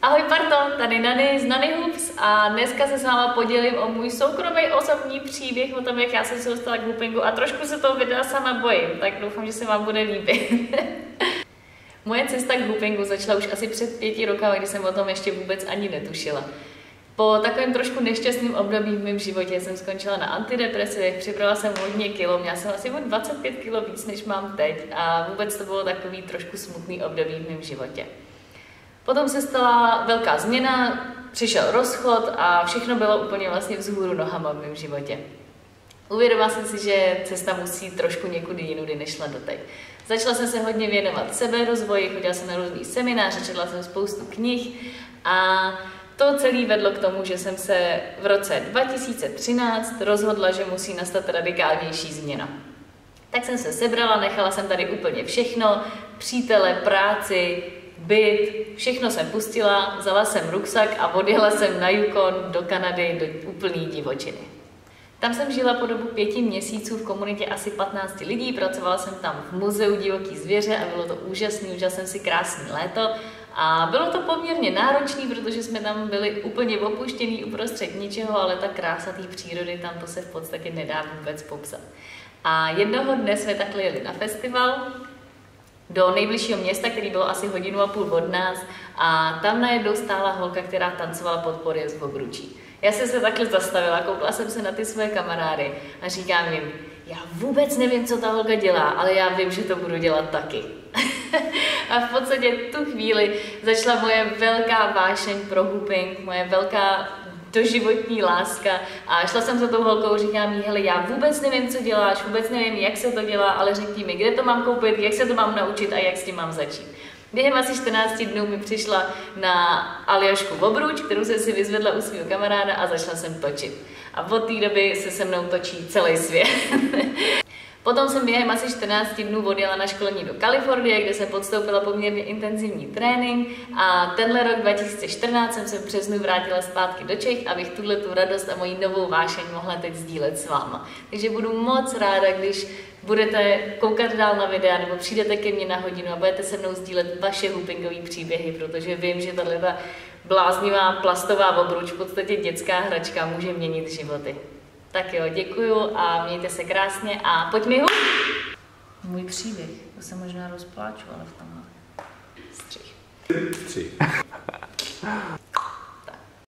Ahoj parto, tady Nany z Nany Hoops a dneska se s váma podělím o můj soukromý osobní příběh o tom, jak já jsem se dostala k hoopingu a trošku se toho videa sama bojím, tak doufám, že se vám bude líbit. Moje cesta k hoopingu začala už asi před 5 roky, kdy jsem o tom ještě vůbec ani netušila. Po takovém trošku nešťastným období v mém životě jsem skončila na antidepresivech, přibrala jsem hodně kilo, měla jsem asi o 25 kilo víc, než mám teď a vůbec to bylo takový trošku smutný období v mém životě. Potom se stala velká změna, přišel rozchod a všechno bylo úplně vlastně vzhůru nohama v mém životě. Uvědomila jsem si, že cesta musí trošku někudy jinudy, než šla doteď. Začala jsem se hodně věnovat seberozvoji, chodila jsem na různý semináře, četla jsem spoustu knih a to celé vedlo k tomu, že jsem se v roce 2013 rozhodla, že musí nastat radikálnější změna. Tak jsem se sebrala, nechala jsem tady úplně všechno, přítele, práci, byt, všechno jsem pustila, vzala jsem ruksak a odjela jsem na Yukon do Kanady, do úplný divočiny. Tam jsem žila po dobu 5 měsíců v komunitě asi 15 lidí, pracovala jsem tam v muzeu divoký zvěře a bylo to úžasný, užila jsem si krásný léto a bylo to poměrně náročné, protože jsme tam byli úplně opuštění uprostřed ničeho, ale ta krása té přírody tam to se v podstatě nedá vůbec popsat. A jednoho dne jsme takhle jeli na festival do nejbližšího města, který bylo asi 1,5 hodiny od nás a tam najednou stála holka, která tancovala pod podjezd v obručí. Já jsem se takhle zastavila, koukla jsem se na ty své kamarády a říkám jim, já vůbec nevím, co ta holka dělá, ale já vím, že to budu dělat taky. A v podstatě tu chvíli začala moje velká vášeň pro hooping, moje velká doživotní láska a šla jsem za tou holkou, říkám jí, hele, já vůbec nevím, co děláš, vůbec nevím, jak se to dělá, ale řekni mi, kde to mám koupit, jak se to mám naučit a jak s tím mám začít. Během asi 14 dnů mi přišla na Aljašku v obruč, kterou jsem si vyzvedla u svého kamaráda a začala jsem točit. A od té doby se mnou točí celý svět. Potom jsem během asi 14 dnů odjela na školení do Kalifornie, kde jsem podstoupila poměrně intenzivní trénink a tenhle rok 2014 jsem se v březnu vrátila zpátky do Čech, abych tu radost a moji novou vášeň mohla teď sdílet s váma. Takže budu moc ráda, když budete koukat dál na videa nebo přijdete ke mně na hodinu a budete se mnou sdílet vaše hoopingové příběhy, protože vím, že tato bláznivá plastová obruč, v podstatě dětská hračka, může měnit životy. Tak jo, děkuju a mějte se krásně a pojď mi Můj příběh, to se možná rozpláču, ale v tomhle. Střih.